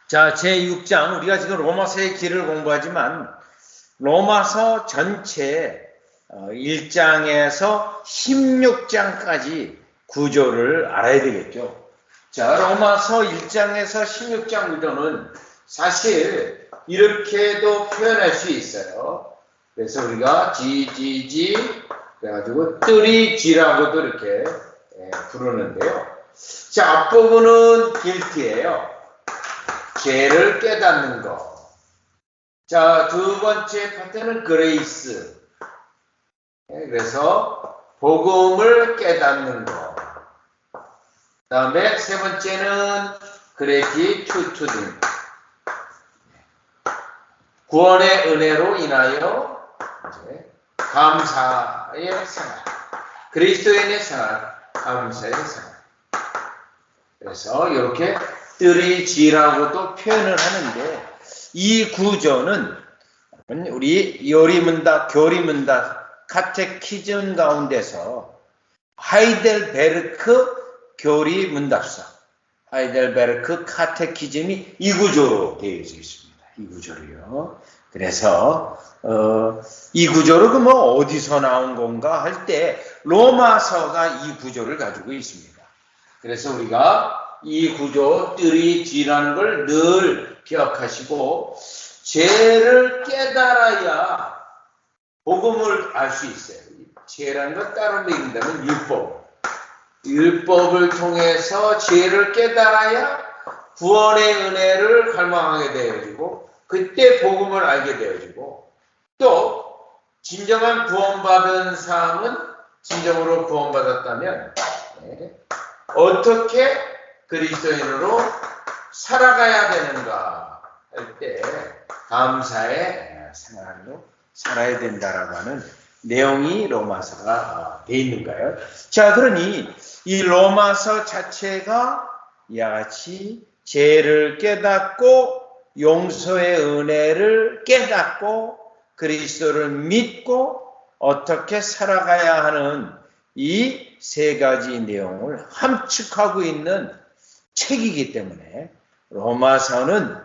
자, 제6장, 우리가 지금 로마서의 길을 공부하지만 로마서 전체 1장에서 16장까지 구조를 알아야 되겠죠. 자, 로마서 1장에서 16장 구조는 사실 이렇게도 표현할 수 있어요. 그래서 우리가 G 그래가지고 3G라고도 이렇게 부르는데요. 자, 앞부분은 guilt예요. 죄를 깨닫는 것. 자, 두 번째 파트는 그레이스. 그래서 복음을 깨닫는 것. 그 다음에 세 번째는 그레티튜드. 구원의 은혜로 인하여 이제 감사의 생활. 그리스도인의 생활, 감사의 생활. 그래서 이렇게 3G라고도 표현을 하는데 이 구조는 우리 요리문답, 교리문답, 카테키즘 가운데서 하이델베르크 교리문답서, 하이델베르크 카테키즘이 이 구조로 되어 있습니다. 이 구조로요. 그래서 이 구조로 그 뭐 어디서 나온 건가 할 때 로마서가 이 구조를 가지고 있습니다. 그래서 우리가 이 구조 3G라는 걸 늘 기억하시고 죄를 깨달아야 복음을 알 수 있어요. 죄라는 건 따로 얘기한다면 율법을 통해서 죄를 깨달아야 구원의 은혜를 갈망하게 되어지고 그때 복음을 알게 되어지고 또 진정한 구원받은 사람은 진정으로 구원받았다면 어떻게 그리스도인으로 살아가야 되는가 할 때 감사의 생활로 살아야 된다라고 하는 내용이 로마서가 되어 있는가요? 자, 그러니 이 로마서 자체가 이와 같이 죄를 깨닫고 용서의 은혜를 깨닫고 그리스도를 믿고 어떻게 살아가야 하는 이 세 가지 내용을 함축하고 있는 책이기 때문에 로마서는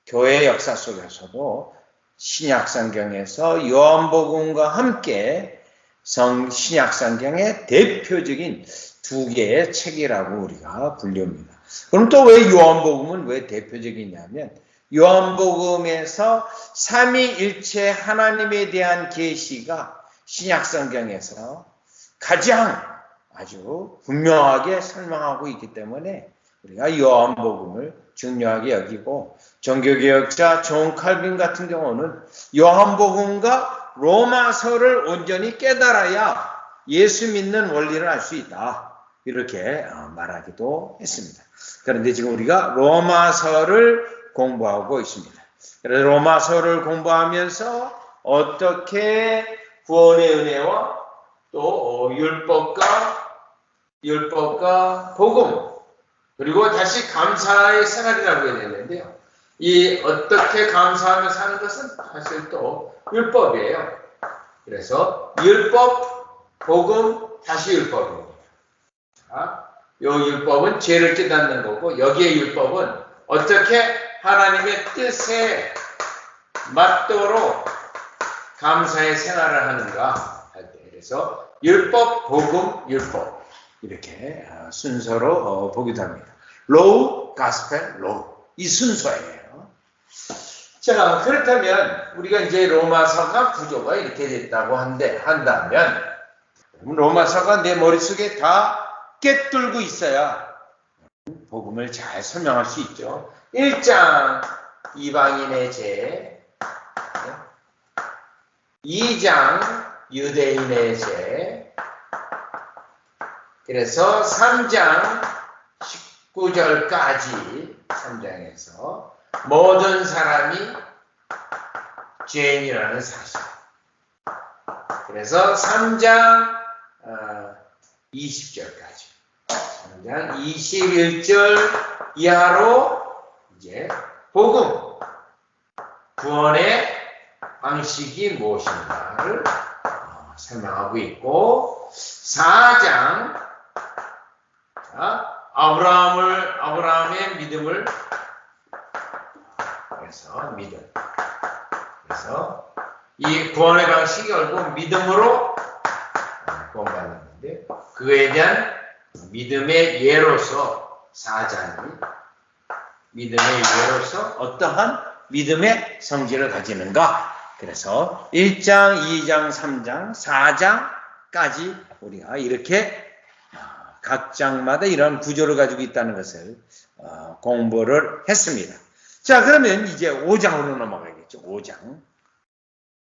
교회 역사 속에서도 신약성경에서 요한복음과 함께 신약성경의 대표적인 두 개의 책이라고 우리가 불립니다. 그럼 또 왜 요한복음은 왜 대표적이냐면 요한복음에서 삼위일체 하나님에 대한 계시가 신약성경에서 가장 아주 분명하게 설명하고 있기 때문에 우리가 요한복음을 중요하게 여기고 종교개혁자 존 칼빈 같은 경우는 요한복음과 로마서를 온전히 깨달아야 예수 믿는 원리를 알 수 있다. 이렇게 말하기도 했습니다. 그런데 지금 우리가 로마서를 공부하고 있습니다. 그래서 로마서를 공부하면서 어떻게 구원의 은혜와 또 율법과 복음 그리고 다시 감사의 생활이라고 해야 되는데요. 이 어떻게 감사하며 사는 것은 사실 또 율법이에요. 그래서 율법, 복음, 다시 율법입니다. 자, 이 율법은 죄를 깨닫는 거고 여기에 율법은 어떻게 하나님의 뜻에 맞도록 감사의 생활을 하는가 할 때 그래서 율법, 복음, 율법 이렇게 순서로 보기도 합니다. 로우, 가스펠, 로우 이 순서예요. 자, 그렇다면 우리가 이제 로마서가 구조가 이렇게 됐다고 한다면 로마서가 내 머릿속에 다 꿰뚫고 있어야 복음을 잘 설명할 수 있죠. 1장 이방인의 죄 2장 유대인의 죄 그래서 3장 19절까지 3장에서 모든 사람이 죄인이라는 사실 그래서 3장 20절까지 3장 21절 이하로 이제 복음 구원의 방식이 무엇인가를 설명하고 있고 4장 아브라함의 믿음을 통해서 믿음. 그래서 이 구원의 방식이 결국 믿음으로 구원받는데 그에 대한 믿음의 예로서 4장이 믿음의 예로서 어떠한 믿음의 성질을 가지는가. 그래서 1장, 2장, 3장, 4장까지 우리가 이렇게 각 장마다 이런 구조를 가지고 있다는 것을 공부를 했습니다. 자, 그러면 이제 5장으로 넘어가겠죠. 5장.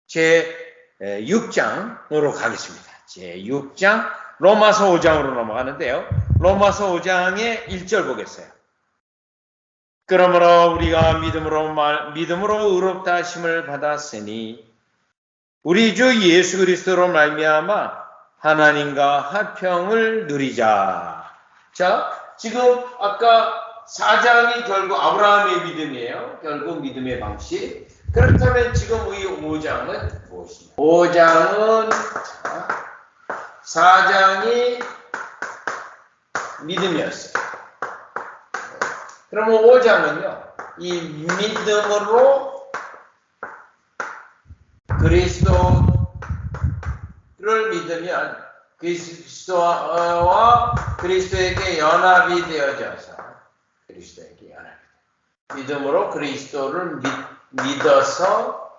제 6장으로 가겠습니다. 제 6장, 로마서 5장으로 넘어가는데요. 로마서 5장의 1절 보겠어요. 그러므로 우리가 믿음으로 의롭다 하심을 받았으니 우리 주 예수 그리스도로 말미암아 하나님과 화평을 누리자. 자, 지금 아까 4장이 결국 아브라함의 믿음이에요. 결국 믿음의 방식. 그렇다면 지금 이 5장은 무엇이냐? 5장은 4장이 믿음이었어요. 그러면 5장은요, 이 믿음으로 그리스도를 믿으면 그리스도와 그리스도에게 연합이 되어져서 믿음으로 그리스도를 믿어서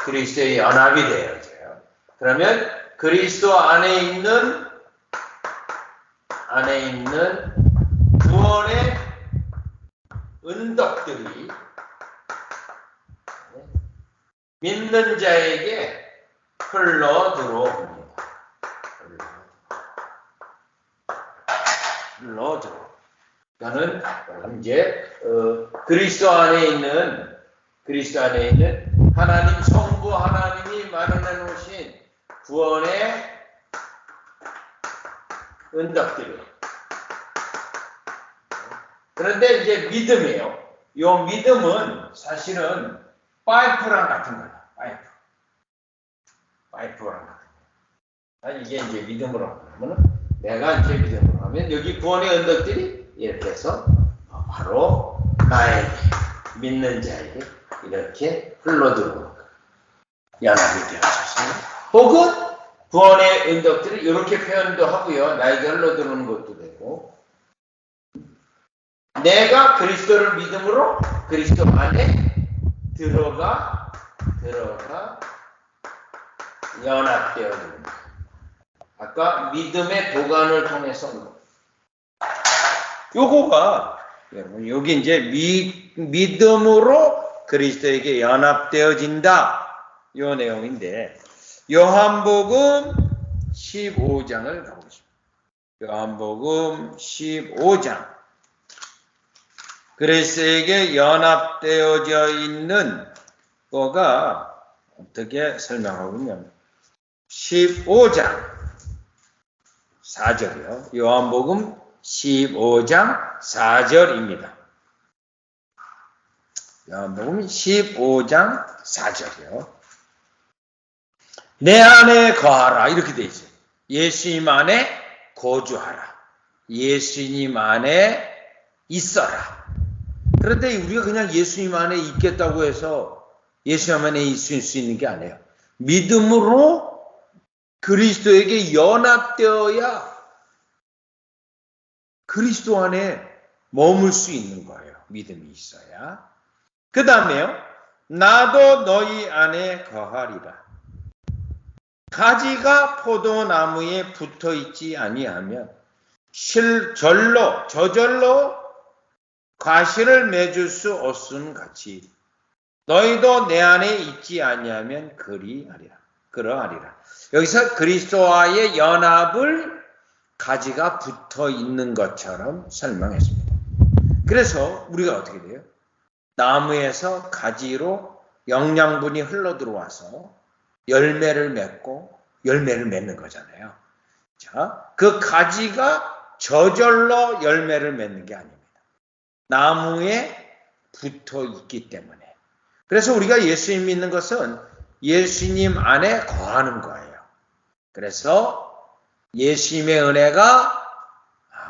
그리스도의 연합이 되어져요. 그러면 그리스도 안에 있는 구원의 은덕들이 믿는 자에게 흘러 들어옵니다. 흘러 들어. 그러니까는 이제 그리스도 안에 있는 하나님 성부 하나님이 마련해 놓으신 구원의 은덕들이. 그런데 이제 믿음이에요. 이 믿음은 사실은 파이프랑 같은 거예요. 파이프랑 같은 거예요. 이게 이제 믿음으로 하면 내가 이제 믿음으로 하면 여기 구원의 언덕들이 이렇게 해서 바로 나에게 믿는 자에게 이렇게 흘러들어오는 연합이 되어져서 혹은 구원의 언덕들이 이렇게 표현도 하고요. 나에게 흘러들어오는 것도 되고 내가 그리스도를 믿음으로 그리스도 안에 들어가 연합되어지는 거예요. 아까 믿음의 도관을 통해서 요거가 여러분 여기 이제 믿음으로 그리스도에게 연합되어진다 요 내용인데 요한복음 15장을 가보겠습니다. 요한복음 15장 그리스도에게 연합되어져 있는 거가 어떻게 설명하면 15장 4절이요. 요한복음 15장 4절입니다. 요한복음 15장 4절이요. 내 안에 거하라 이렇게 되어 있어요. 예수님 안에 거주하라. 예수님 안에 있어라. 그런데 우리가 그냥 예수님 안에 있겠다고 해서 예수님 안에 있을 수 있는 게 아니에요. 믿음으로 그리스도에게 연합되어야 그리스도 안에 머물 수 있는 거예요. 믿음이 있어야. 그 다음에요. 나도 너희 안에 거하리라. 가지가 포도나무에 붙어 있지 아니하면 저절로 과실을 맺을 수 없음 같이 너희도 내 안에 있지 아니하면 그러하리라. 여기서 그리스도와의 연합을 가지가 붙어 있는 것처럼 설명했습니다. 그래서 우리가 어떻게 돼요? 나무에서 가지로 영양분이 흘러 들어와서 열매를 맺고 열매를 맺는 거잖아요. 자, 그 가지가 저절로 열매를 맺는 게 아닙니다. 나무에 붙어 있기 때문에. 그래서 우리가 예수님 믿는 것은 예수님 안에 거하는 거예요. 그래서 예수님의 은혜가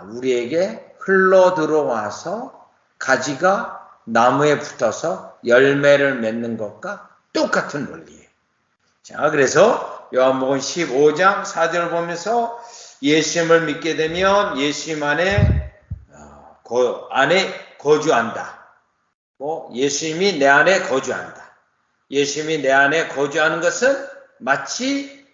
우리에게 흘러 들어와서 가지가 나무에 붙어서 열매를 맺는 것과 똑같은 원리예요. 자, 그래서 요한복음 15장 4절을 보면서 예수님을 믿게 되면 예수님 안에 거주한다. 예수님이 내 안에 거주한다. 예수님이 내 안에 거주하는 것은 마치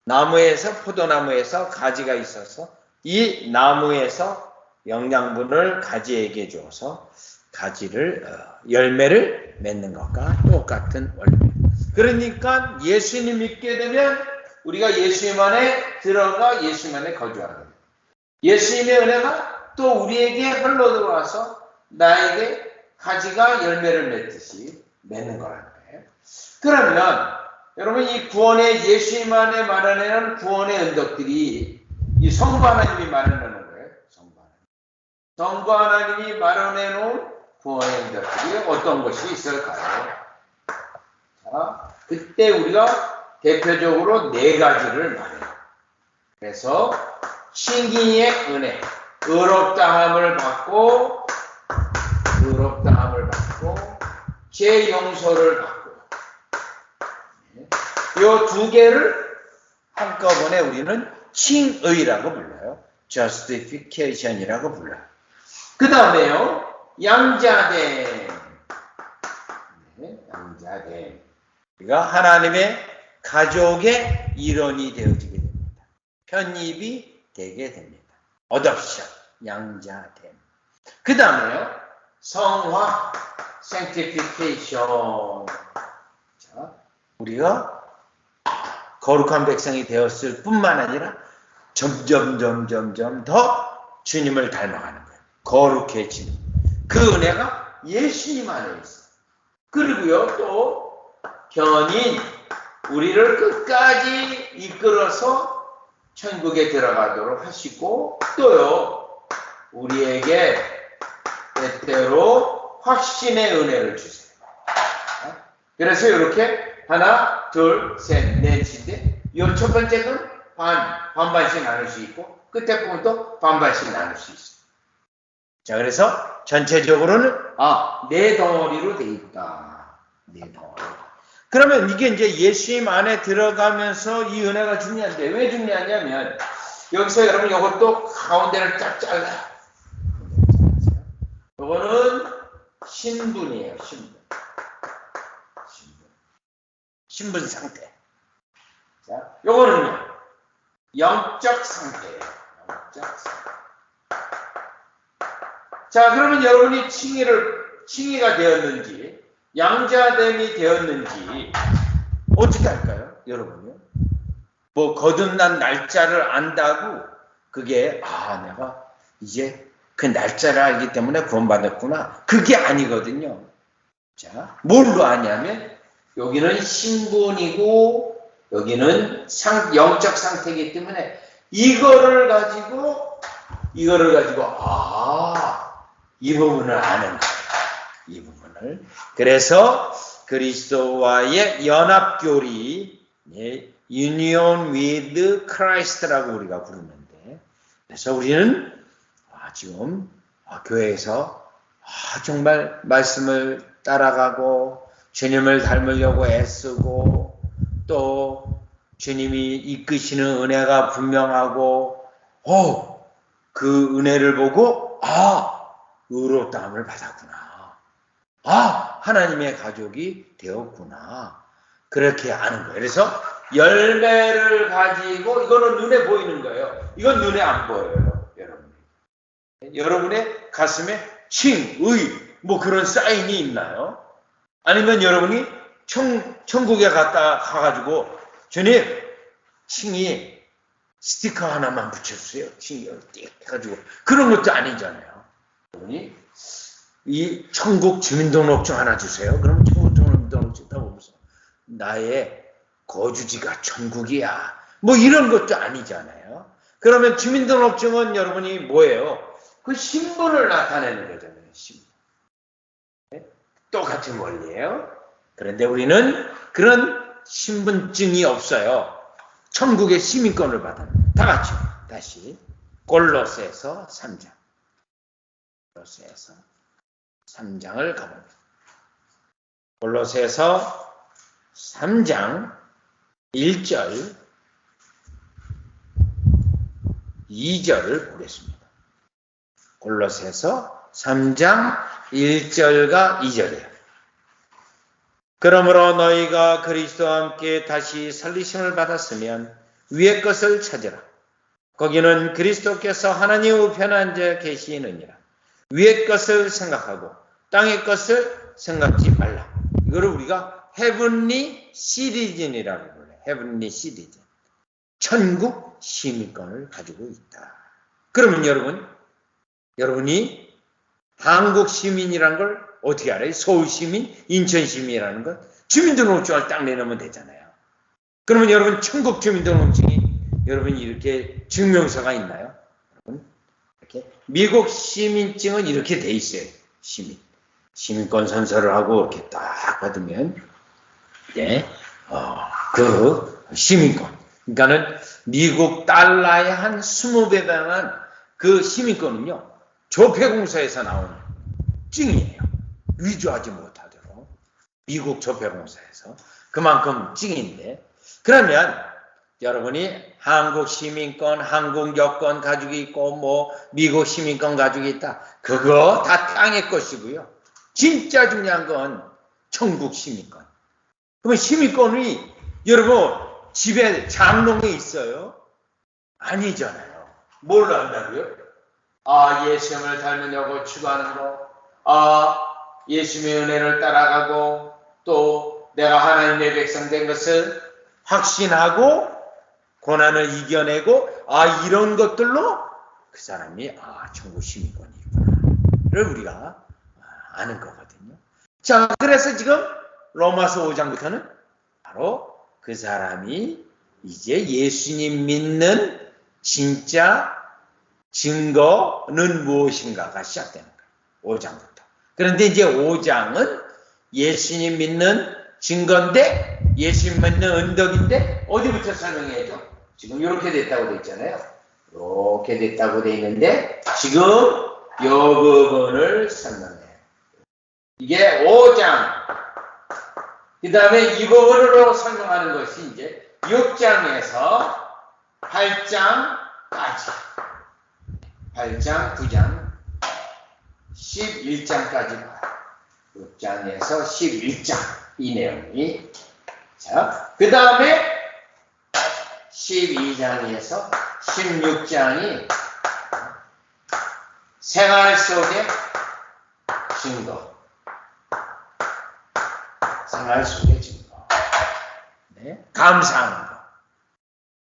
나무에서 포도나무에서 가지가 있어서 이 나무에서 영양분을 가지에게 줘서 가지를 열매를 맺는 것과 똑같은 원리. 그러니까 예수님 믿게 되면 우리가 예수님 안에 들어가 예수님 안에 거주하는 거예요. 예수님의 은혜가 또 우리에게 흘러 들어와서 나에게 가지가 열매를 맺듯이 맺는 거라는 거예요. 그러면 여러분 이 구원의 예수님 안에 마련해놓은 구원의 은덕들이 이 성부 하나님이 마련해놓은 거예요. 성부 하나님이 마련해놓은 구원의 은덕들이 어떤 것이 있을까요? 자, 그때 우리가 대표적으로 네 가지를 말해요. 그래서 신기의 은혜, 의롭다함을 받고 죄 용서를 받고 이 두 개를 한꺼번에 우리는 칭의라고 불러요. justification이라고 불러요. 그 다음에요, 양자됨. 양자됨. 우리가 하나님의 가족의 일원이 되어지게 됩니다. 편입이 되게 됩니다. 어답션, 양자됨. 그 다음에요, 성화, sanctification. 자, 우리가 거룩한 백성이 되었을 뿐만 아니라 점점 더 주님을 닮아가는 거예요. 거룩해지는. 그 은혜가 예수님 안에 있어요. 그리고요, 또 견인, 우리를 끝까지 이끌어서 천국에 들어가도록 하시고, 또요, 우리에게 때때로 확신의 은혜를 주세요. 그래서 이렇게 하나, 둘, 셋, 넷인데 이 첫 번째는 반반씩 나눌 수 있고 끝에 보면 또 반반씩 나눌 수 있어요. 자, 그래서 전체적으로는 네 덩어리로 돼 있다. 네 덩어리. 그러면 이게 이제 예수님 안에 들어가면서 이 은혜가 중요한데 왜 중요하냐면 여기서 여러분 이것도 가운데를 쫙 잘라요. 이거는 신분이에요. 신분 상태. 자, 요거는요, 영적 상태예요. 영적 상태. 자, 그러면 여러분이 칭의가 되었는지, 양자됨이 되었는지, 어떻게 할까요? 여러분요? 뭐, 거듭난 날짜를 안다고, 그게, 내가 이제 그 날짜를 알기 때문에 구원받았구나. 그게 아니거든요. 자, 뭘로 아냐면, 여기는 신분이고 여기는 영적 상태이기 때문에 이거를 가지고 이 부분을 아는 거예요. 이 부분을. 그래서 그리스도와의 연합교리, union with Christ라고 우리가 부르는데, 그래서 우리는 지금 교회에서 정말 말씀을 따라가고 주님을 닮으려고 애쓰고 또 주님이 이끄시는 은혜가 분명하고 그 은혜를 보고 의롭다함을 받았구나. 하나님의 가족이 되었구나. 그렇게 아는 거예요. 그래서 열매를 가지고 이거는 눈에 보이는 거예요. 이건 눈에 안 보여요. 여러분의 가슴에 칭의 뭐 그런 사인이 있나요? 아니면 여러분이 천국에 가가지고 주님 칭의 스티커 하나만 붙여주세요. 칭의 띡 해가지고 그런 것도 아니잖아요. 여러분이 이 천국 주민등록증 하나 주세요. 그럼 천국 주민등록증 다 보면서 나의 거주지가 천국이야. 뭐 이런 것도 아니잖아요. 그러면 주민등록증은 여러분이 뭐예요? 그 신분을 나타내는 거잖아요. 신분. 똑같은 원리예요. 그런데 우리는 그런 신분증이 없어요. 천국의 시민권을 받아요. 다 같이 다시 골로새서 3장. 골로새서 3장을 가봅니다. 골로새서 3장 1절 2절을 보겠습니다. 골로새서 3장 1절과 2절이에요. 그러므로 너희가 그리스도와 함께 다시 살리심을 받았으면 위의 것을 찾으라. 거기는 그리스도께서 하나님 우편에 앉아 계시느니라. 위의 것을 생각하고 땅의 것을 생각지 말라. 이거를 우리가 헤븐리 시리즌이라고 불러요. 헤븐리 시리즌. 천국 시민권을 가지고 있다. 그러면 여러분이 한국 시민이라는 걸 어떻게 알아요? 서울 시민, 인천 시민이라는 걸 주민등록증을 딱 내놓으면 되잖아요. 그러면 여러분 천국 주민등록증이 여러분 이렇게 증명서가 있나요? 이렇게 미국 시민증은 이렇게 돼 있어요. 시민권 선서를 하고 이렇게 딱 받으면 그 시민권. 그러니까는 미국 달러의 한 20배 달하는 그 시민권은요. 조폐공사에서 나오는 증이에요. 위조하지 못하도록. 미국 조폐공사에서. 그만큼 증인데. 그러면 여러분이 한국 시민권, 한국 여권 가지고 있고 미국 시민권 가지고 있다. 그거 다 땅의 것이고요. 진짜 중요한 건 천국 시민권. 그러면 시민권이 여러분 집에 장롱에 있어요? 아니잖아요. 뭘 한다고요? 예수님을 닮으려고 추구하는 거, 예수님의 은혜를 따라가고 또 내가 하나님의 백성 된 것을 확신하고 고난을 이겨내고 이런 것들로 그 사람이 천국 시민권이구나를 우리가 아는 거거든요. 자, 그래서 지금 로마서 5장부터는 바로 그 사람이 이제 예수님 믿는 진짜 증거는 무엇인가가 시작되는 거예요. 5장부터. 그런데 이제 5장은 예수님 믿는 증거인데 예수님 믿는 언덕인데 어디부터 설명해야죠? 지금 이렇게 됐다고 돼 있잖아요. 이렇게 됐다고 돼 있는데 지금 이 부분을 설명해요. 이게 5장. 그 다음에 이 부분으로 설명하는 것이 이제 6장에서 8장까지. 8장, 9장, 11장까지 봐요. 6장에서 11장. 이 내용이. 자, 그 다음에 12장에서 16장이 생활 속의 증거. 생활 속의 증거. 감사하는 거.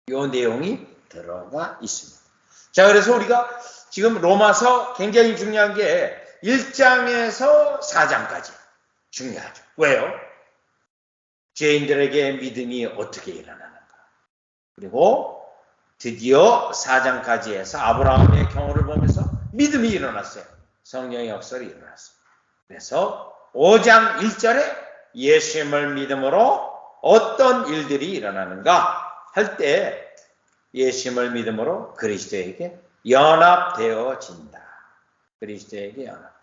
이 내용이 들어가 있습니다. 자, 그래서 우리가 지금 로마서 굉장히 중요한 게 1장에서 4장까지 중요하죠. 왜요? 죄인들에게 믿음이 어떻게 일어나는가. 그리고 드디어 4장까지 해서 아브라함의 경우를 보면서 믿음이 일어났어요. 성령의 역설이 일어났어요. 그래서 5장 1절에 예수님을 믿음으로 어떤 일들이 일어나는가 할 때 예수님을 믿음으로 그리스도에게 연합되어진다. 그리스도에게 연합돼.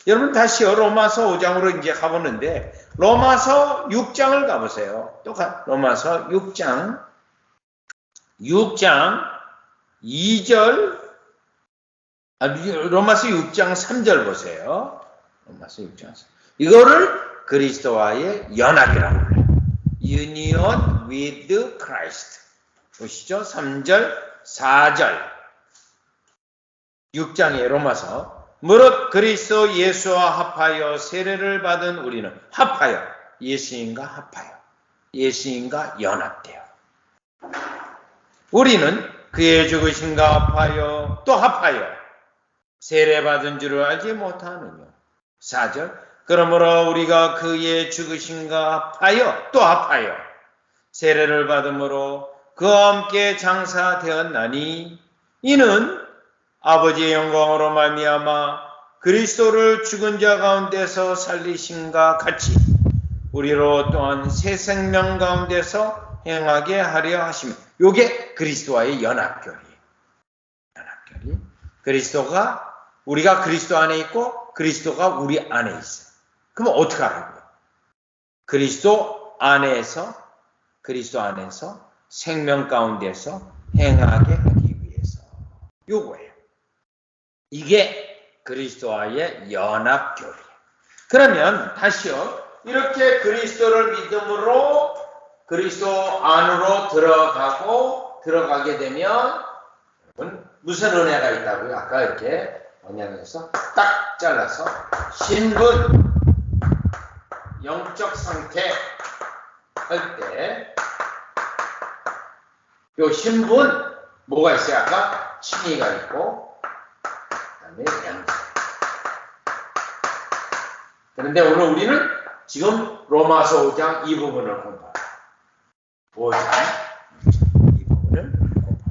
여러분 다시요. 로마서 5장으로 이제 가보는데 로마서 6장을 가보세요. 또 로마서 6장 2절 로마서 6장 3절 보세요. 로마서 6장 3절. 이거를 그리스도와의 연합이라고 불러요. Union with Christ. 보시죠. 3절, 4절. 6장의 로마서. 무릇 그리스도 예수와 합하여 세례를 받은 우리는 합하여 예수님과 합하여 예수님과 연합되어 우리는 그의 죽으심과 합하여 또 합하여 세례 받은 줄을 알지 못하느냐. 4절. 그러므로 우리가 그의 죽으심과 합하여 또 합하여 세례를 받음으로 그와 함께 장사되었나니 이는 아버지의 영광으로 말미암아 그리스도를 죽은 자 가운데서 살리심과 같이 우리로 또한 새 생명 가운데서 행하게 하려 하시며 요게 그리스도와의 연합결이에요. 연합결이. 그리스도가 우리가 그리스도 안에 있고 그리스도가 우리 안에 있어요. 그럼 어떻게 하라고요? 그리스도 안에서 생명 가운데서 행하게 하기 위해서. 요거예요. 이게 그리스도와의 연합교회예요. 그러면 다시요. 이렇게 그리스도를 믿음으로 그리스도 안으로 들어가게 되면 무슨 은혜가 있다고요? 아까 이렇게 언약에서 딱 잘라서 신분, 영적 상태 할 때 요 신분 뭐가 있어요? 아까 칭의가 있고 그다음에 양자. 그런데 오늘 우리는 지금 로마서 5장 이 부분을 공부합니다. 5장 이 부분을 공부합니다.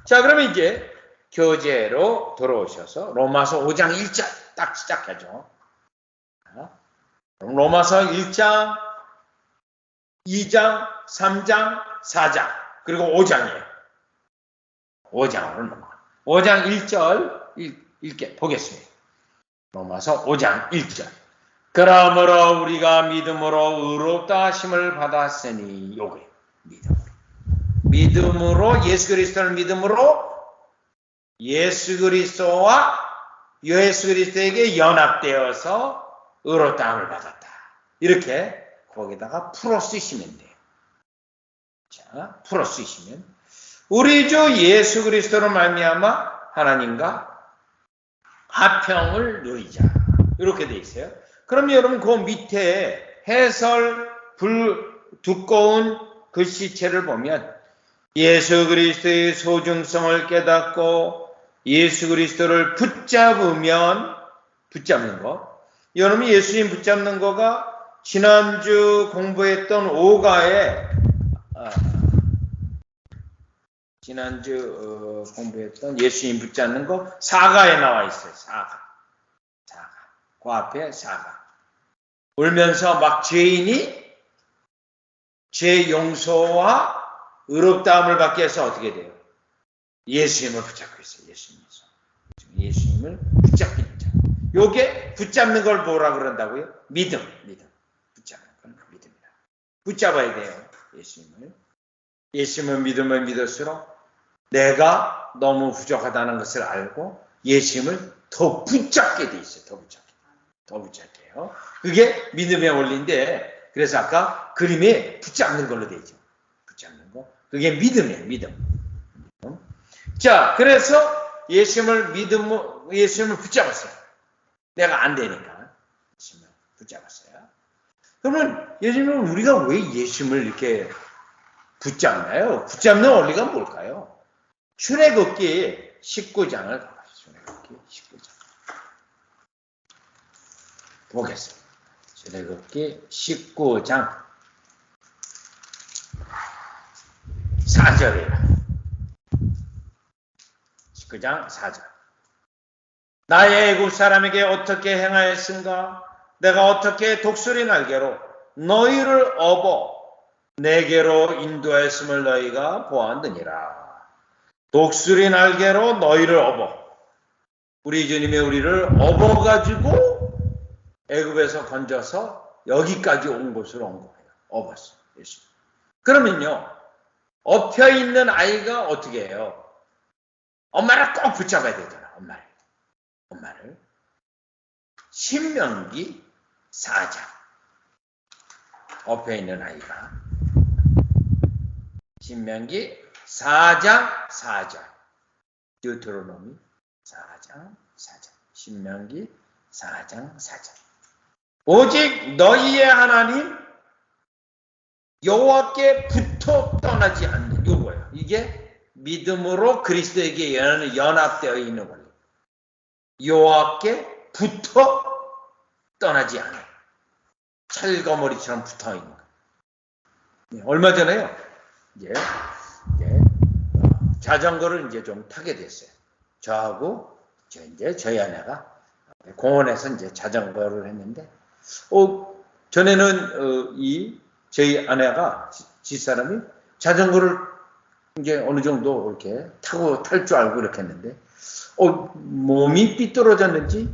자, 그러면 이제 교재로 돌아오셔서 로마서 5장 1절 딱 시작하죠. 로마서 1장, 2장, 3장, 4장, 그리고 5장이에요. 5장으로 넘어가. 5장 1절 읽게 보겠습니다. 로마서 5장 1절. 그러므로 우리가 믿음으로 의롭다 하심을 받았으니 요게 믿음으로 예수 그리스도를 믿음으로 예수 그리스도에게 연합되어서 의롭다함을 받았다. 이렇게 거기다가 풀어 쓰시면 돼요. 자, 풀어 쓰시면 우리 주 예수 그리스도로 말미암아 하나님과 화평을 누리자. 이렇게 돼 있어요. 그럼 여러분 그 밑에 해설 두꺼운 글씨체를 보면 예수 그리스도의 소중성을 깨닫고 예수 그리스도를 붙잡는 거. 여러분 예수님 붙잡는 거가 지난주 공부했던 5가에 공부했던 예수님 붙잡는 거 4가에 나와 있어요. 4가. 그 앞에 4가. 울면서 막 죄인이 죄 용서와 의롭다함을 받기 위해서 어떻게 돼요? 예수님을 붙잡고 있어요. 예수님을 붙잡기는 자. 요게 붙잡는 걸 뭐라 그런다고요? 믿음. 붙잡는 건 믿음이다. 붙잡아야 돼요. 예수님을 믿을수록 내가 너무 부족하다는 것을 알고 예수님을 더 붙잡게 돼 있어요. 더 붙잡게요. 그게 믿음의 원리인데, 그래서 아까 그림에 붙잡는 걸로 돼 있죠. 붙잡는 거. 그게 믿음이에요. 믿음. 자, 그래서 예수님을 붙잡았어요. 내가 안 되니까 예수님을 붙잡았어요. 그러면 예수님은 우리가 왜 예수님을 이렇게 붙잡나요? 붙잡는 원리가 뭘까요? 출애굽기 19장을 가봐요. 출애굽기 19장. 보겠습니다. 출애굽기 19장 4절이에요. 19장 4절. 나의 애굽 사람에게 어떻게 행하였은가? 내가 어떻게 독수리 날개로 너희를 업어 내게로 인도했음을 너희가 보았느니라. 독수리 날개로 너희를 업어. 우리 주님이 우리를 업어가지고 애굽에서 건져서 여기까지 온 곳으로 온 거예요. 업었어요. 예수. 그러면요, 엎혀 있는 아이가 어떻게 해요? 엄마를 꼭 붙잡아야 되잖아. 엄마를. 신명기 4장. 엎혀 있는 아이가. 신명기 4장 4절. 디우테로노미 4장 4절. 신명기 4장 4절. 오직 너희의 하나님 여호와께 붙어 떠나지 않는 요거예요. 이게 믿음으로 그리스도에게 연합되어 있는 거예요. 여호와께 붙어 떠나지 않아요. 철거머리처럼 붙어 있는 거예요. 네, 얼마 전에요. 이제 자전거를 이제 좀 타게 됐어요. 저하고 저희 아내가 공원에서 이제 자전거를 했는데, 전에는 저희 아내가 집사람이 자전거를 이제 어느 정도 이렇게 탈 줄 알고 이렇게 했는데, 몸이 삐뚤어졌는지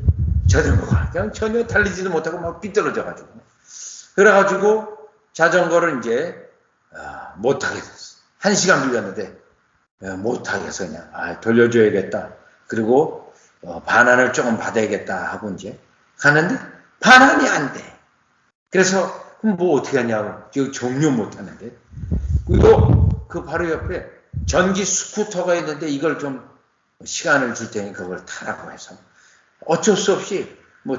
자전거가 그냥 전혀 달리지도 못하고 막 삐뚤어져가지고. 그래가지고 자전거를 이제 못하게 됐어. 1시간 밀렸는데 못하게 해서 그냥 돌려줘야겠다. 그리고 반환을 조금 받아야겠다 하고 이제 가는데 반환이 안 돼. 그래서 뭐 어떻게 하냐고 지금 종료 못하는데. 그리고 그 바로 옆에 전기 스쿠터가 있는데 이걸 좀 시간을 줄 테니 그걸 타라고 해서 어쩔 수 없이 뭐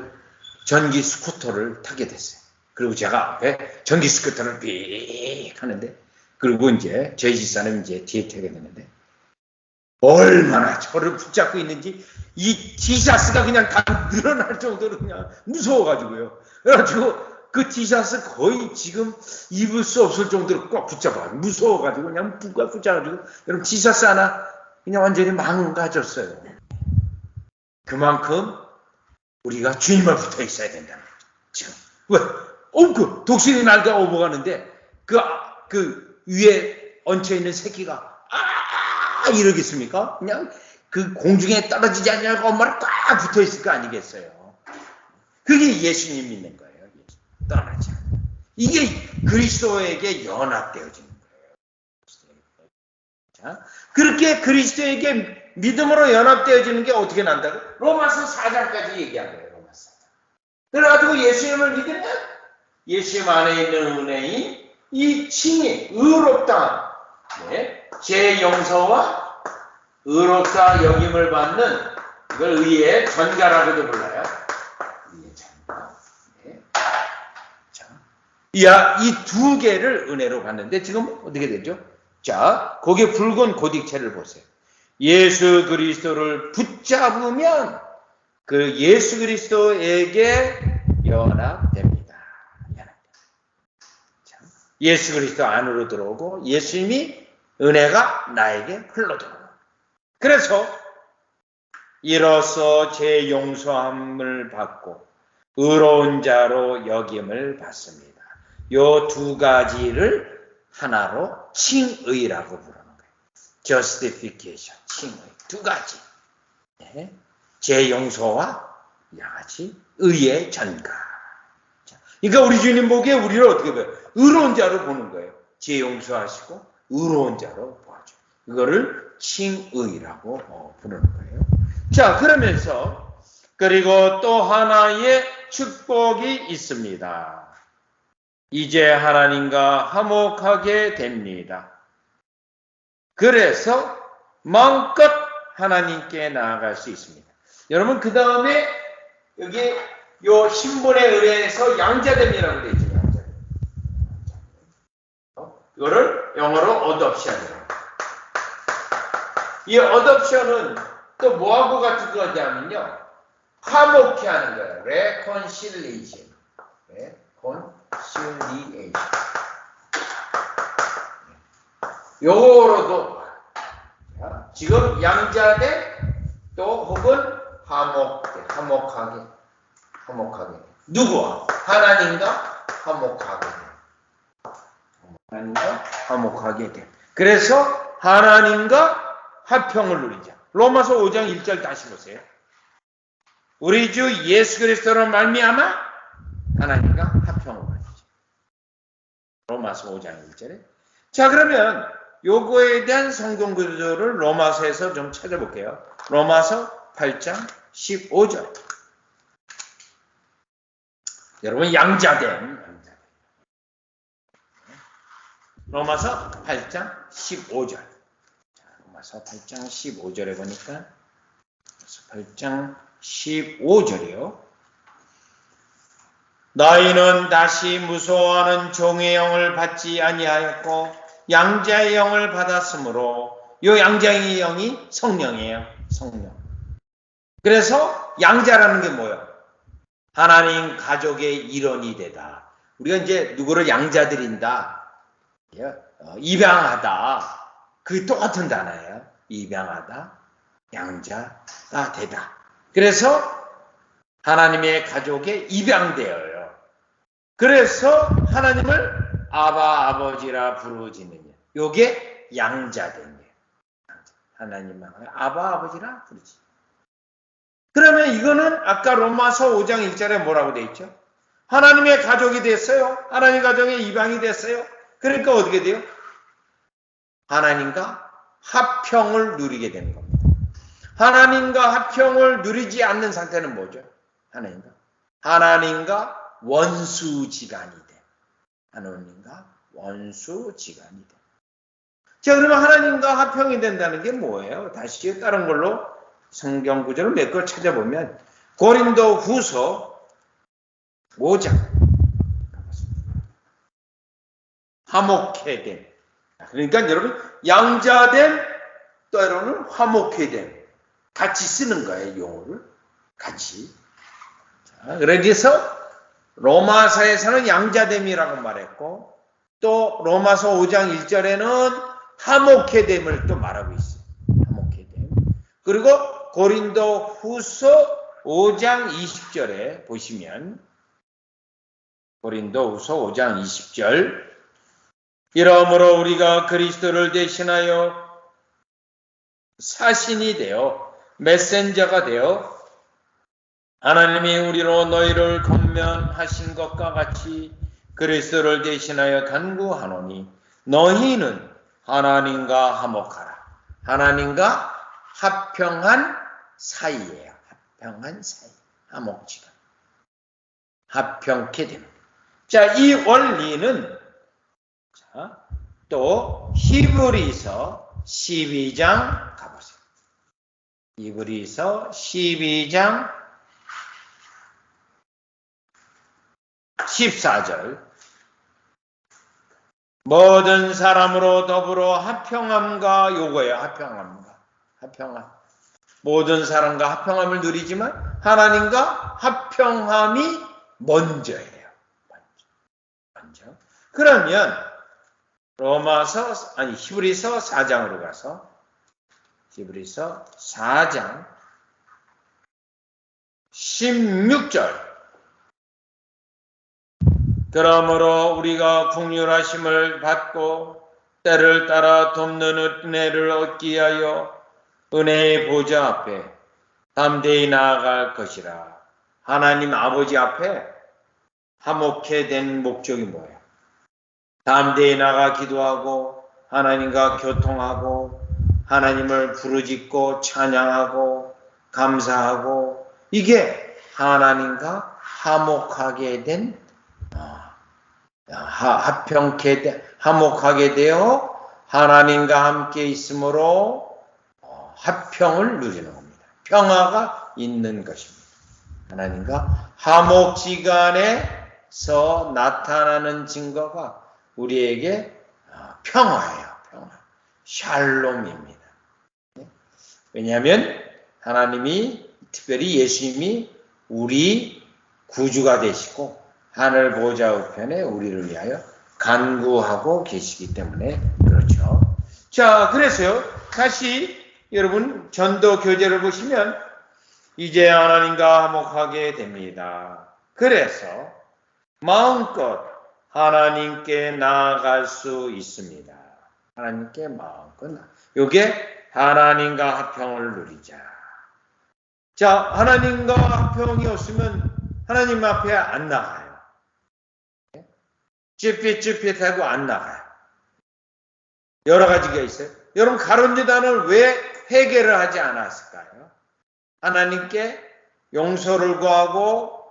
전기 스쿠터를 타게 됐어요. 그리고 제가 앞에 전기 스쿠터를 삑 하는데, 그리고 이제 저희 집사람이 이제 뒤에 타게 되는데 얼마나 저를 붙잡고 있는지 이 티셔츠가 그냥 다 늘어날 정도로 그냥 무서워가지고요. 그래가지고 그 티셔츠 거의 지금 입을 수 없을 정도로 꽉 붙잡아. 무서워가지고 그냥 꽉 붙잡아가지고 여러분 티셔츠 하나 그냥 완전히 망가졌어요. 그만큼 우리가 주님을 붙어 있어야 된다는 거죠. 지금 왜? 그 독수리 날개가 오버가는데 그 위에 얹혀 있는 새끼가 이러겠습니까? 그냥 그 공중에 떨어지지 않냐고 엄마를 꽉 붙어 있을 거 아니겠어요? 그게 예수님 믿는 거예요. 떠나지 않아. 이게 그리스도에게 연합되어지는 거예요. 자, 그렇게 그리스도에게 믿음으로 연합되어지는 게 어떻게 난다고? 로마서 4장까지 얘기한 거예요. 로마서 4장. 그래가지고 예수님을 믿으면 예수님 안에 있는 은혜인 이 칭의 의롭다, 제 용서와 의롭다 여김을 받는 이걸 의의 전가라고도 불러요. 의의 전가. 자, 이 두 개를 은혜로 받는데 지금 어떻게 되죠? 자, 거기에 붉은 고딕체를 보세요. 예수 그리스도를 붙잡으면 그 예수 그리스도에게 연합됩니다. 자, 예수 그리스도 안으로 들어오고 예수님이 은혜가 나에게 흘러들어오고. 그래서 이로써 제 용서함을 받고 의로운 자로 여김을 받습니다. 요 두 가지를 하나로 칭의라고 부르는 거예요. justification, 칭의. 두 가지. 네. 제 용서와 양아치 의의 전가. 자, 그러니까 우리 주님 보기에 우리를 어떻게 봐요? 의로운 자로 보는 거예요. 제 용서하시고 의로운 자로 보아줘. 이거를 칭의라고 부르는 거예요. 자, 그러면서 그리고 또 하나의 축복이 있습니다. 이제 하나님과 화목하게 됩니다. 그래서 마음껏 하나님께 나아갈 수 있습니다. 여러분, 그 다음에 여기 요 신분에 의해서 양자됨이라고 되어 있죠. 양자됨. 이거를 영어로 adoption이라고. 이 adoption은 또 뭐하고 같은 거냐면요, 화목케 하는 거예요. reconciliation. reconciliation. 요거로도 지금 양자대 또 혹은 화목하게. 누구와? 하나님과 화목하게 돼. 하나님과 화목하게 돼. 그래서 하나님과 화평을 누리자. 로마서 5장 1절 다시 보세요. 우리 주 예수 그리스도로 말미암아 하나님과 화평을 누리자. 로마서 5장 1절에. 자, 그러면 요거에 대한 성경 구조를 로마서에서 좀 찾아볼게요. 로마서 8장 15절. 여러분, 양자됨. 로마서 8장 15절. 로마서 8장 15절에 보니까 8장 15절이요. 너희는 다시 무서워하는 종의 영을 받지 아니하였고 양자의 영을 받았으므로, 요 양자의 영이 성령이에요. 성령. 그래서 양자라는 게 뭐예요? 하나님 가족의 일원이 되다. 우리가 이제 누구를 양자드린다, 입양하다, 그 똑같은 단어예요. 입양하다, 양자가 되다. 그래서 하나님의 가족에 입양되어요. 그래서 하나님을 아바, 아버지라 부르짖느냐. 요게 양자됨이에요. 하나님만 아바, 아버지라 부르짖. 그러면 이거는 아까 로마서 5장 1절에 뭐라고 돼 있죠? 하나님의 가족이 됐어요. 하나님 가정의 이방이 됐어요. 그러니까 어떻게 돼요? 하나님과 화평을 누리게 되는 겁니다. 하나님과 화평을 누리지 않는 상태는 뭐죠? 하나님과 원수지간이 돼. 하나님과 원수지간이 돼. 자, 그러면 하나님과 화평이 된다는 게 뭐예요? 다시 다른 걸로 성경 구절을 몇 걸 찾아보면 고린도 후서 5장 화목해 됨. 그러니까 여러분 양자됨 때로는 화목해 됨. 같이 쓰는 거예요. 용어를. 같이. 자, 그래서 로마서에서는 양자됨이라고 말했고 또 로마서 5장 1절에는 화목해 됨을 또 말하고 있어요. 화목해 됨. 그리고 고린도 후서 5장 20절에 보시면 고린도 후서 5장 20절 이러므로 우리가 그리스도를 대신하여 사신이 되어 메신저가 되어 하나님이 우리로 너희를 권면하신 것과 같이 그리스도를 대신하여 간구하노니 너희는 하나님과 화목하라. 하나님과 화평한 사이예요. 화평한 사이. 화목지간. 화평케 됩니다. 자, 이 원리는 또 히브리서 12장 가보세요. 히브리서 12장 14절 모든 사람으로 더불어 화평함과 요거예요. 화평함. 모든 사람과 화평함을 누리지만 하나님과 화평함이 먼저예요. 먼저. 그러면 히브리서 4장으로 가서 히브리서 4장 16절 그러므로 우리가 긍휼하심을 받고 때를 따라 돕는 은혜를 얻기 위하여 은혜의 보좌 앞에 담대히 나아갈 것이라. 하나님 아버지 앞에 화목해 된 목적이 뭐예요? 담대히 나가 기도하고 하나님과 교통하고 하나님을 부르짖고 찬양하고 감사하고 이게 하나님과 화목하게 된 화목하게 되어 하나님과 함께 있으므로 화평을 누리는 겁니다. 평화가 있는 것입니다. 하나님과 화목지간에서 나타나는 증거가 우리에게 평화예요. 평화. 샬롬입니다. 왜냐하면 하나님이 특별히 예수님이 우리 구주가 되시고 하늘 보좌 우편에 우리를 위하여 간구하고 계시기 때문에 그렇죠. 자, 그래서요. 다시 여러분 전도 교제를 보시면 이제 하나님과 화목하게 됩니다. 그래서 마음껏 하나님께 나아갈 수 있습니다. 하나님께 마음껏 요게 하나님과 화평을 누리자. 자, 하나님과 화평이 없으면 하나님 앞에 안 나가요. 쭈삣쭈삣하고 안 나가요. 여러 가지가 있어요. 여러분 가룟유다는 왜 회개를 하지 않았을까요? 하나님께 용서를 구하고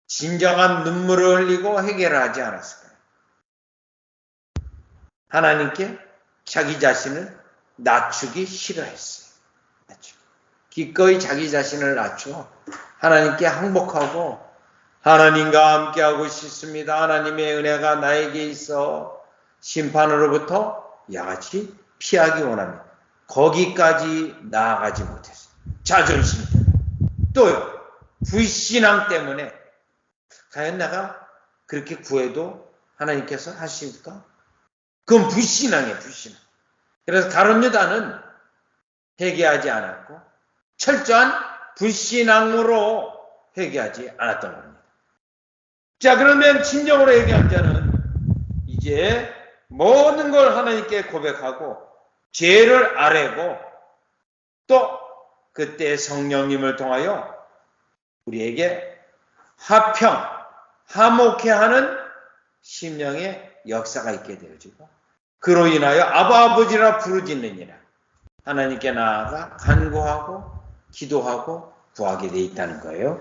진정한 눈물을 흘리고 회개를 하지 않았을까요? 하나님께 자기 자신을 낮추기 싫어했어요. 기꺼이 자기 자신을 낮추어 하나님께 항복하고 하나님과 함께하고 싶습니다. 하나님의 은혜가 나에게 있어 심판으로부터 야같이 피하기 원합니다. 거기까지 나아가지 못했어요. 자존심 때문에. 또요. 불신앙 때문에. 과연 내가 그렇게 구해도 하나님께서 하실까? 그건 불신앙이에요. 불신앙. 그래서 가룟유다는 회개하지 않았고 철저한 불신앙으로 회개하지 않았던 겁니다. 자, 그러면 진정으로 회개한 자는 이제 모든 걸 하나님께 고백하고 죄를 아뢰고 또 그때 성령님을 통하여 우리에게 화목해 하는 심령의 역사가 있게 되어지고, 그로 인하여 아버지라 부르짖느니라 하나님께 나아가 간구하고 기도하고 구하게 돼 있다는 거예요.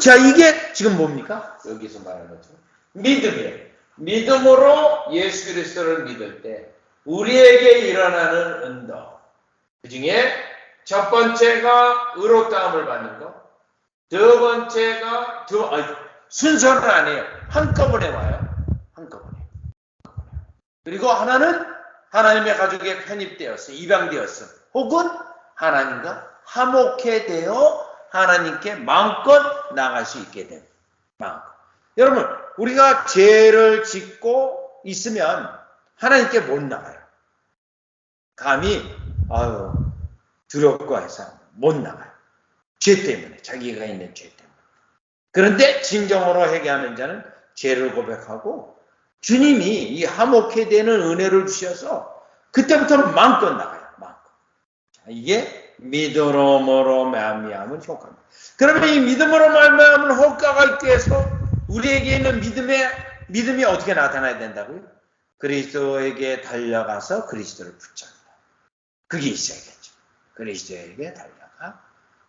자, 이게 지금 뭡니까? 여기서 말하는 것처럼 믿음이에요. 믿음으로 예수 그리스도를 믿을 때 우리에게 일어나는 은덕, 그 중에 첫 번째가 의롭다함을 받는 것, 두 번째가 순서는 아니에요. 한꺼번에 와요. 한꺼번에. 그리고 하나는 하나님의 가족에 편입되었어, 입양되었어, 혹은 하나님과 화목해 되어 하나님께 마음껏 나갈 수 있게 됩니다. 마음껏. 여러분, 우리가 죄를 짓고 있으면 하나님께 못 나가요. 감히 두렵고 해서 못 나가요. 죄 때문에, 자기가 있는 죄 때문에. 그런데 진정으로 회개하는 자는 죄를 고백하고 주님이 이 화목해 되는 은혜를 주셔서 그때부터는 마음껏 나가요. 마음껏. 자, 이게 믿음으로 말미암은 효과입니다. 그러면 이 믿음으로 말미암은 효과가 있기 위해서 우리에게 있는 믿음이 어떻게 나타나야 된다고요? 그리스도에게 달려가서 그리스도를 붙잡는다. 그게 있어야겠죠. 그리스도에게 달려가.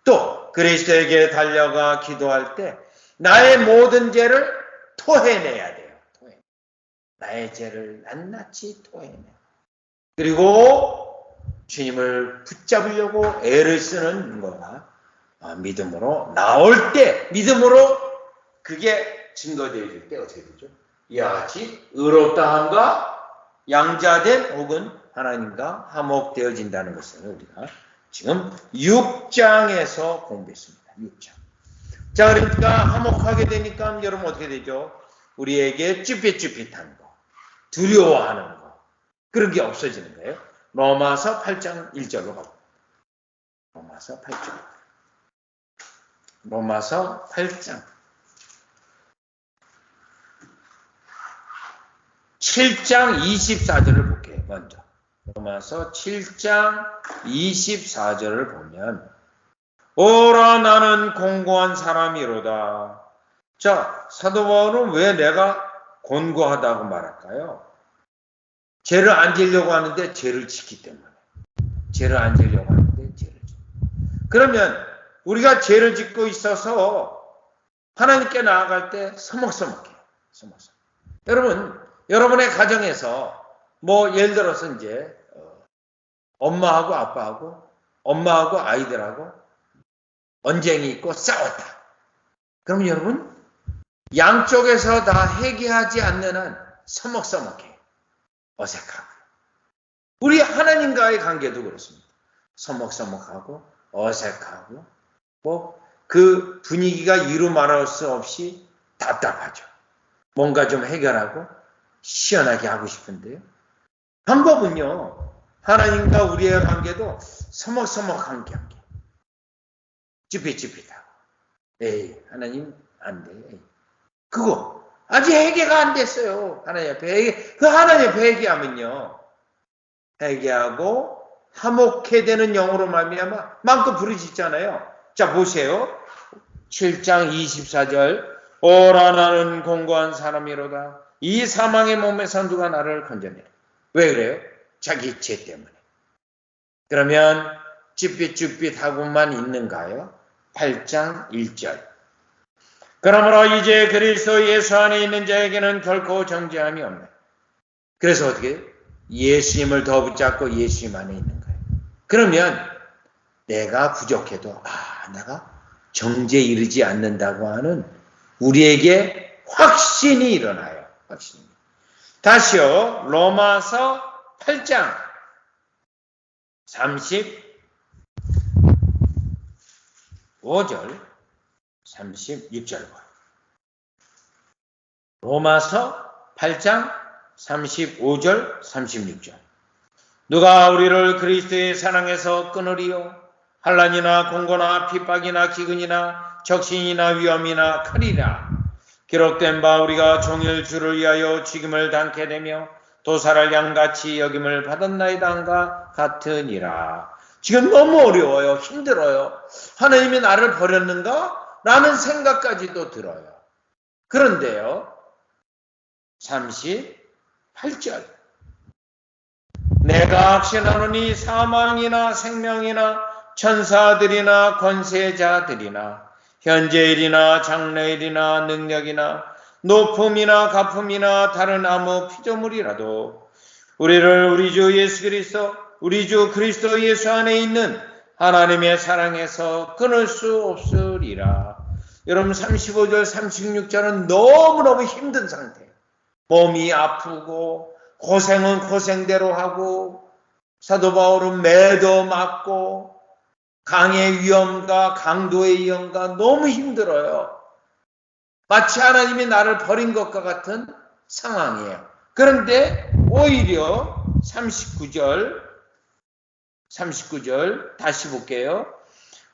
또 그리스도에게 달려가 기도할 때 나의 모든 죄를 토해내야 돼요. 나의 죄를 낱낱이 토해내. 그리고 주님을 붙잡으려고 애를 쓰는 거가 믿음으로 나올 때, 믿음으로 그게 증거되어질 때 어떻게 되죠? 이와 같이 의롭다함과 양자된 혹은 하나님과 화목되어진다는 것을 우리가 지금 6장에서 공부했습니다. 6장. 자, 그러니까 화목하게 되니까 여러분 어떻게 되죠? 우리에게 쭈삣쭈삣한 거, 두려워하는 거, 그런 게 없어지는 거예요. 로마서 8장 1절로 가봅니다. 로마서 8장. 로마서 8장. 7장 24절을 볼게요. 먼저. 로마서 7장 24절을 보면 오라 나는 공고한 사람이로다. 자, 사도 바울은 왜 내가 곤고하다고 말할까요? 죄를 안 지려고 하는데 죄를 짓기 때문에. 죄를 안 지려고 하는데 죄를 짓기. 그러면 우리가 죄를 짓고 있어서 하나님께 나아갈 때 서먹서먹해요. 서먹서먹. 여러분의 가정에서 예를 들어서 이제 엄마하고 아빠하고 엄마하고 아이들하고 언쟁이 있고 싸웠다. 그럼 여러분 양쪽에서 다 회개하지 않는 한 서먹서먹해. 어색하고. 우리 하나님과의 관계도 그렇습니다. 서먹서먹하고 어색하고 그 분위기가 이루 말할 수 없이 답답하죠. 뭔가 좀 해결하고 시원하게 하고 싶은데요. 방법은요. 하나님과 우리의 관계도 서먹서먹한 관계. 쭈삣쭈삣하고. 에이, 하나님 안 돼. 그거 아직 회개가 안 됐어요. 하나님 앞에 회개하면요. 회개하고 화목해 되는 영으로 말미암아 마음껏 부르짖잖아요. 자, 보세요. 7장 24절. 오라 나는 공고한 사람이로다. 이 사망의 몸에서 누가 나를 건져내라. 왜 그래요? 자기 죄 때문에. 그러면 쭈삣쭈삣하고만 있는가요? 8장 1절. 그러므로 이제 그리스도 예수 안에 있는 자에게는 결코 정죄함이 없네. 그래서 어떻게 해요? 예수님을 더 붙잡고 예수님 안에 있는 거예요. 그러면 내가 부족해도 내가 정죄에 이르지 않는다고 하는 우리에게 확신이 일어나요. 확신이. 다시요. 로마서 8장 35절 36절 봐요. 로마서 8장 35절 36절. 누가 우리를 그리스도의 사랑에서 끊으리요? 환난이나 공고나 핍박이나 기근이나 적신이나 위험이나 칼이라. 기록된 바 우리가 종일 주를 위하여 죽임을 당케 되며 도살할 양같이 여김을 받았나이다 한가 같으니라. 지금 너무 어려워요. 힘들어요. 하나님이 나를 버렸는가? 라는 생각까지도 들어요. 그런데요, 38절. 내가 확신하노니 사망이나 생명이나 천사들이나 권세자들이나 현재일이나 장래일이나 능력이나 높음이나 가품이나 다른 아무 피조물이라도 우리를 우리 주 예수 그리스도, 우리 주 그리스도 예수 안에 있는 하나님의 사랑에서 끊을 수 없으리라. 여러분 35절, 36절은 너무너무 힘든 상태예요. 몸이 아프고 고생은 고생대로 하고 사도 바울은 매도 맞고 강의 위험과 강도의 위험과 너무 힘들어요. 마치 하나님이 나를 버린 것과 같은 상황이에요. 그런데 오히려 39절 다시 볼게요.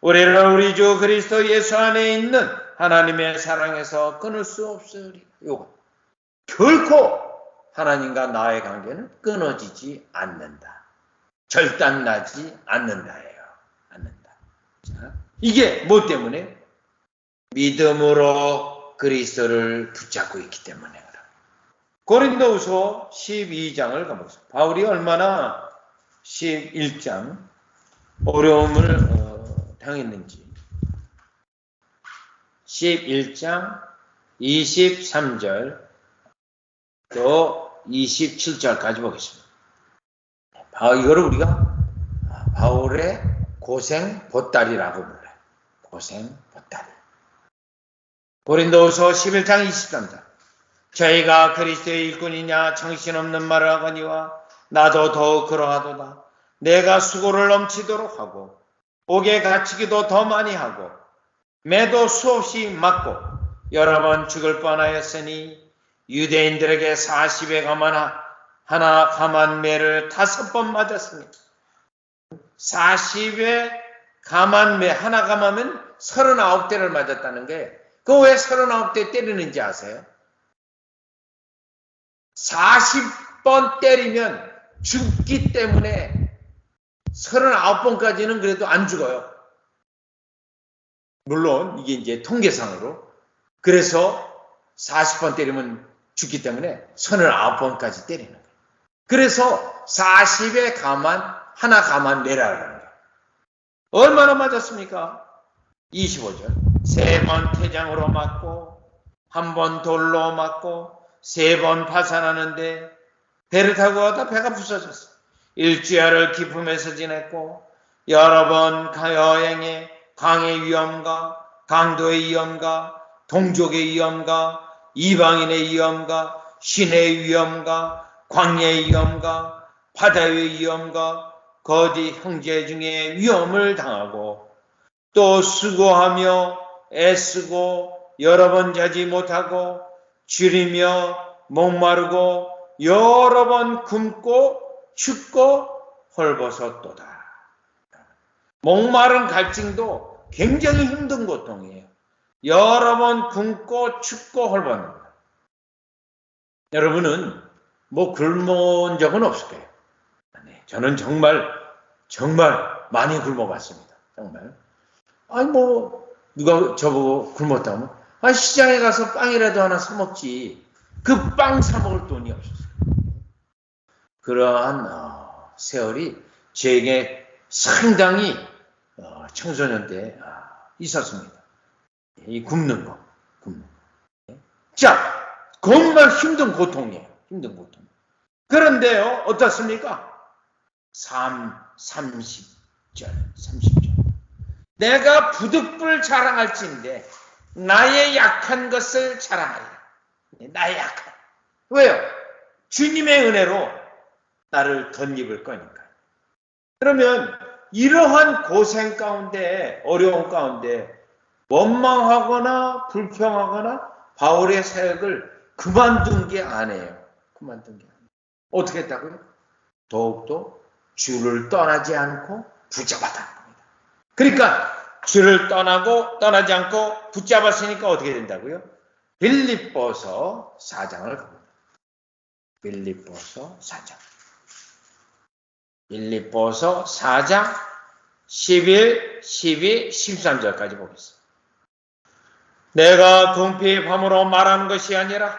우리를 우리 주 그리스도 예수 안에 있는 하나님의 사랑에서 끊을 수 없으리. 요거 결코 하나님과 나의 관계는 끊어지지 않는다. 절단나지 않는다예요. 않는다. 자, 이게 뭐 때문에? 믿음으로 그리스도를 붙잡고 있기 때문에. 고린도후서 12장을 가보겠습니다. 바울이 얼마나 11장 어려움을 당했는지. 11장 23절 또 27절까지 보겠습니다. 이거를 우리가 바울의 고생 보따리라고 불러요. 고생 보따리. 고린도후서 11장 23절. 저희가 그리스도의 일꾼이냐 정신없는 말을 하거니와 나도 더욱 그러하도다. 내가 수고를 넘치도록 하고 옥에 갇히기도 더 많이 하고 매도 수없이 맞고 여러 번 죽을 뻔하였으니 유대인들에게 40에 하나 감한 매를 5번 맞았습니다. 40에 감한 매 하나 감하면 39대를 맞았다는 게 그거 왜 39대 때리는지 아세요? 40번 때리면 죽기 때문에 39번까지는 그래도 안 죽어요. 물론 이게 이제 통계상으로. 그래서 40번 때리면 죽기 때문에 39번까지 때리는 거예요. 그래서 40에 하나 감한 매라고 하는 거예요. 얼마나 맞았습니까? 25절. 3번 태장으로 맞고 1번 돌로 맞고 3번 파산하는데 배를 타고 가다 배가 부서졌어. 일주일을 기품에서 지냈고 여러 번 여행에 강의 위험과 강도의 위험과 동족의 위험과 이방인의 위험과 신의 위험과 광야의 위험과 바다의 위험과 거디 형제 중에 위험을 당하고 또 수고하며 애쓰고 여러 번 자지 못하고 줄이며 목마르고 여러 번 굶고 춥고 헐벗었도다. 목마른 갈증도 굉장히 힘든 고통이에요. 여러 번 굶고 춥고 헐벗는 거예요. 여러분은 뭐 굶은 적은 없을 거예요. 저는 정말 많이 굶어봤습니다. 정말. 아니 뭐 누가 저보고 굶었다면 시장에 가서 빵이라도 하나 사 먹지. 그 빵 사 먹을 돈이 없었어요. 그러한 세월이 제게 상당히 청소년 때 있었습니다. 이 굶는 거. 자, 정말 힘든 고통이에요. 힘든 고통. 그런데요, 어떻습니까? 30절. 내가 부득불 자랑할진대 나의 약한 것을 자랑하리라. 나의 약한. 왜요? 주님의 은혜로 나를 덧입을 거니까. 그러면 이러한 고생 가운데, 어려움 가운데 원망하거나 불평하거나 바울의 사역을 그만둔 게 아니에요. 그만둔 게 아니에요. 어떻게 했다고요? 더욱더 주를 떠나지 않고 붙잡았다는 겁니다. 그러니까 주를 떠나지 않고 붙잡았으니까 어떻게 된다고요? 빌립보서 4장을 갑니다. 빌립보서 4장. 빌립보서 4장 11, 12, 13절까지 보겠습니다. 내가 궁핍함으로 말하는 것이 아니라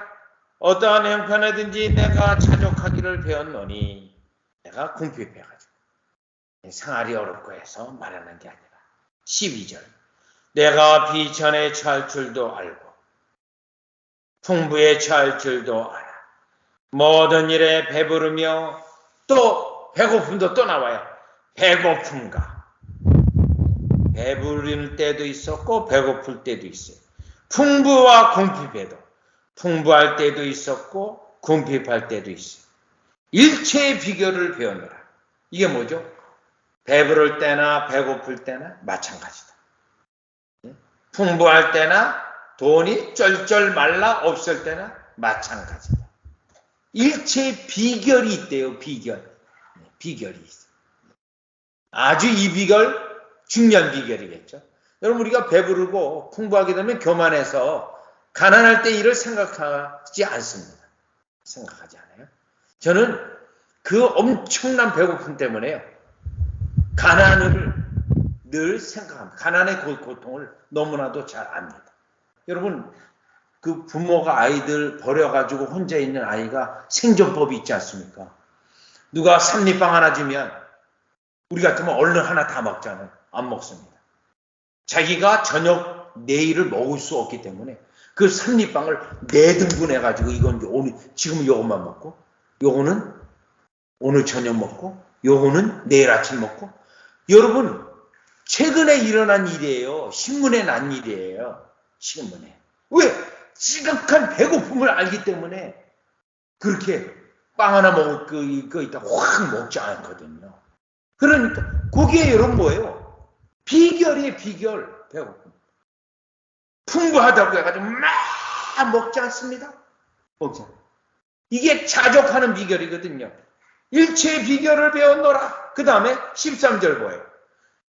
어떠한 형편에든지 내가 자족하기를 배웠노니, 내가 궁핍해가지고 생활이 어렵고 해서 말하는 게 아니라. 12절, 내가 비천에 처할 줄도 알고 풍부에 처할 줄도 알아. 모든 일에 배부르며, 또 배고픔도 또 나와요. 배고픔과 배부를 때도 있었고 배고플 때도 있어요. 풍부와 궁핍에도 풍부할 때도 있었고 궁핍할 때도 있어요. 일체의 비결을 배우느라. 이게 뭐죠? 배부를 때나 배고플 때나 마찬가지다. 풍부할 때나 돈이 쩔쩔 말라 없을 때나 마찬가지다. 일체의 비결이 있대요. 비결이 있어요. 아주 이 비결 중요한 비결이겠죠. 여러분, 우리가 배부르고 풍부하게 되면 교만해서 가난할 때 일을 생각하지 않습니다. 생각하지 않아요. 저는 그 엄청난 배고픔 때문에요, 가난을 늘 생각합니다. 가난의 고통을 너무나도 잘 압니다. 여러분, 그 부모가 아이들 버려가지고 혼자 있는 아이가 생존법이 있지 않습니까? 누가 삼립빵 하나 주면 우리 같으면 얼른 하나 다 먹잖아요. 안 먹습니다. 자기가 저녁 내일을 먹을 수 없기 때문에 그 삼립빵을 4등분 해가지고, 이건 오늘 지금 요것만 먹고, 요거는 오늘 저녁 먹고, 요거는 내일 아침 먹고. 여러분, 최근에 일어난 일이에요. 신문에 난 일이에요. 신문에. 왜? 지극한 배고픔을 알기 때문에 그렇게 빵 하나 먹을 거 있다 확 먹지 않거든요. 그러니까 그게 여러분 뭐예요? 비결이에요. 비결. 배고픔. 풍부하다고 해가지고 막 먹지 않습니다. 먹지 않아요. 이게 자족하는 비결이거든요. 일체의 비결을 배웠노라. 그 다음에 13절 뭐예요?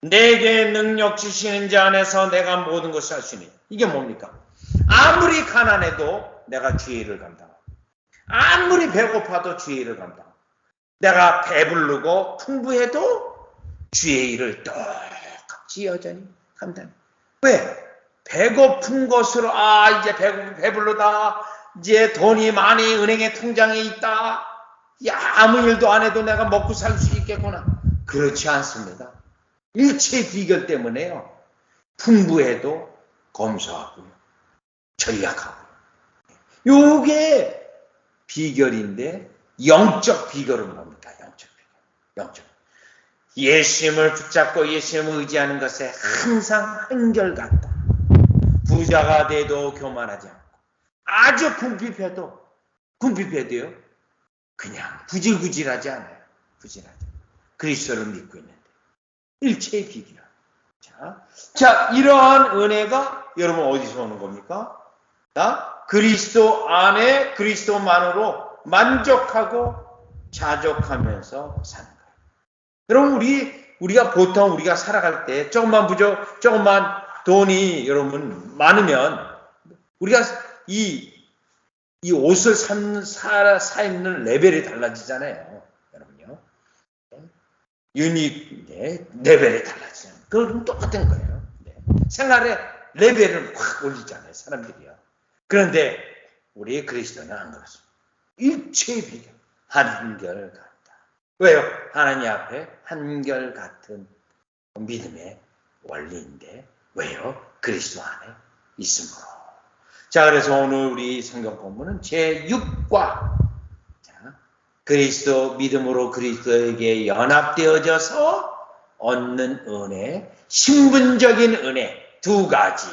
내게 능력 주시는 자 안에서 내가 모든 것을 할 수 있니. 이게 뭡니까? 아무리 가난해도 내가 주의 일을 감당하고, 아무리 배고파도 주의 일을 감당하고, 내가 배부르고 풍부해도 주의 일을 똑같이 여전히 감당해. 왜? 배고픈 것으로, 이제 배불르다, 이제 돈이 많이 은행에 통장에 있다, 아무 일도 안 해도 내가 먹고 살 수 있겠구나. 그렇지 않습니다. 일체의 비결 때문에요, 풍부해도 검소하고요, 전략하고요. 요게 비결인데, 영적 비결은 뭡니까? 영적 비결. 예수님을 붙잡고 예수님을 의지하는 것에 항상 한결같다. 부자가 돼도 교만하지 않고, 아주 궁핍해도요, 그냥 구질구질하지 않아요. 그리스도를 믿고 있는데. 일체의 비결. 자, 이러한 은혜가 여러분 어디서 오는 겁니까? 그리스도 안에 그리스도만으로 만족하고 자족하면서 사는 거예요. 여러분, 우리가 보통 우리가 살아갈 때 조금만 돈이 여러분 많으면 우리가 이 옷을 사 입는 레벨이 달라지잖아요. 여러분요. 레벨이 달라지잖아요. 그건 똑같은 거예요. 생활의 레벨을 확 올리잖아요. 사람들이요. 그런데 우리 그리스도는 안 그렇습니다. 일체의 비결, 한결같다. 왜요? 하나님 앞에 한결같은 믿음의 원리인데, 왜요? 그리스도 안에 있으므로. 자, 그래서 오늘 우리 성경 본문은 제6과 그리스도 믿음으로 그리스도에게 연합되어져서 얻는 은혜, 신분적인 은혜 2가지,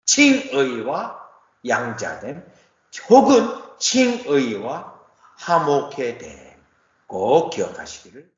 칭의와 양자됨, 혹은 칭의와 화목해 됨, 꼭 기억하시기를